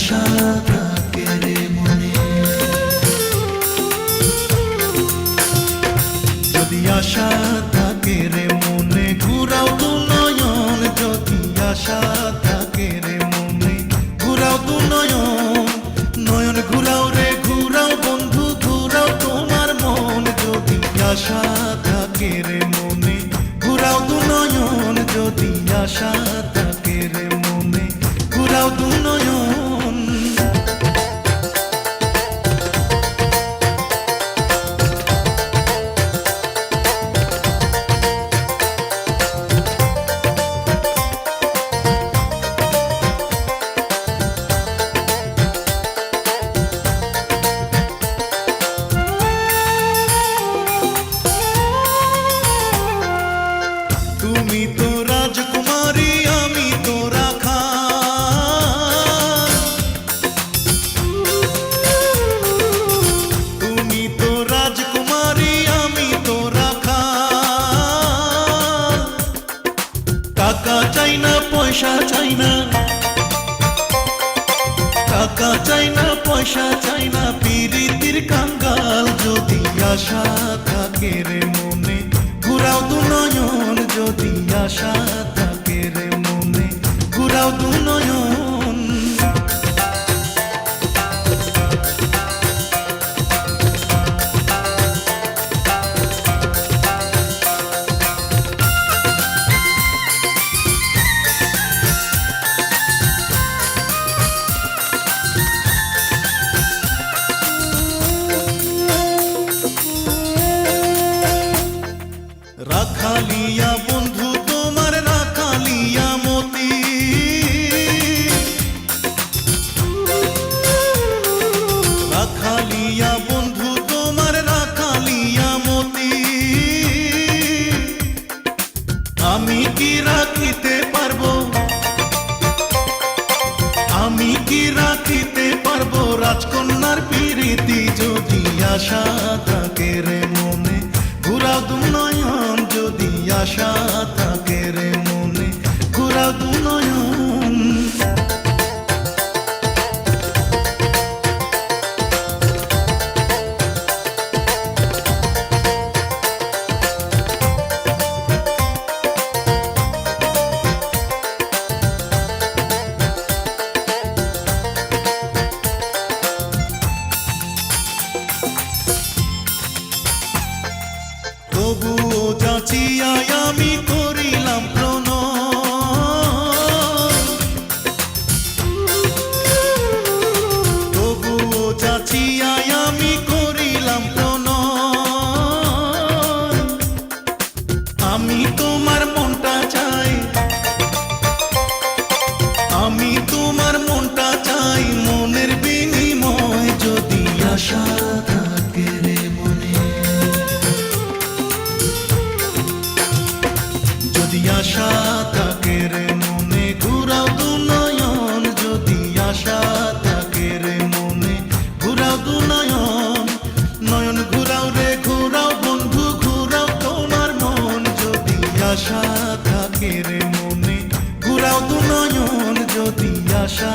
আশা থাকে রে মনে, যদি আশা থাকে রে মনে, ঘুরাও দু নয়ন, যদি আশা থাকে রে মনে, ঘুরাও দু নয়ন, নয়ন ঘুরাও রে ঘুরাও বন্ধু, ঘুরাও তোমার মন, যদি আশা থাকে রে মনে, ঘুরাও দু নয়ন, যদি আশা থাকে রে মনে, ঘুরাও দু নয়ন। তুমি তো রাজকুমারী, আমি তো রাখা, তুমি তো রাজকুমারী, আমি তো রাখা, টাকা চাই না পয়সা চাই না, টাকা চাই না পয়সা চাই না, পিরিতির কাঙ্গাল, যদি আশা থাকে রে মনে, ঘুরাও দু নয়ন, যদি আশা থাকে রে মনে, ঘুরাও দু নয়ন। রাখালিয়া বন্ধু তোমার, রাখালিয়া মতি, রাখালিয়া বন্ধু তোমার, রাখালিয়া মতি, আমি কি রাখিতে পারবো, আমি কি রাখিতে পারবো রাজকন্যার প্রীতি, যদি আশা থাকে রে মনে, ঘুরাও দু নয়ন, যদি আশা থাকে রে মনে, ঘুরাও দু নয়ন। তবুও যাচিয়াই আমি করিলাম প্রণয়, তবুও যাচিয়াই আমি করিলাম প্রণয়, আমি তোমার মনটা চাই, আমি তোমার মনটা চাই, মনের বিনিময়, যদি আশা থাকে রে মনে, যদি আশা থাকে রে মনে, ঘুরাও দু নয়ন, যদি আশা থাকে রে মনে, ঘুরাও দু নয়ন, নয়ন ঘুরাও রে ঘুরাও বন্ধু, ঘুরাও তোমার মন, যদি আশা থাকে রে মনে, ঘুরাও দু নয়ন, যদি আশা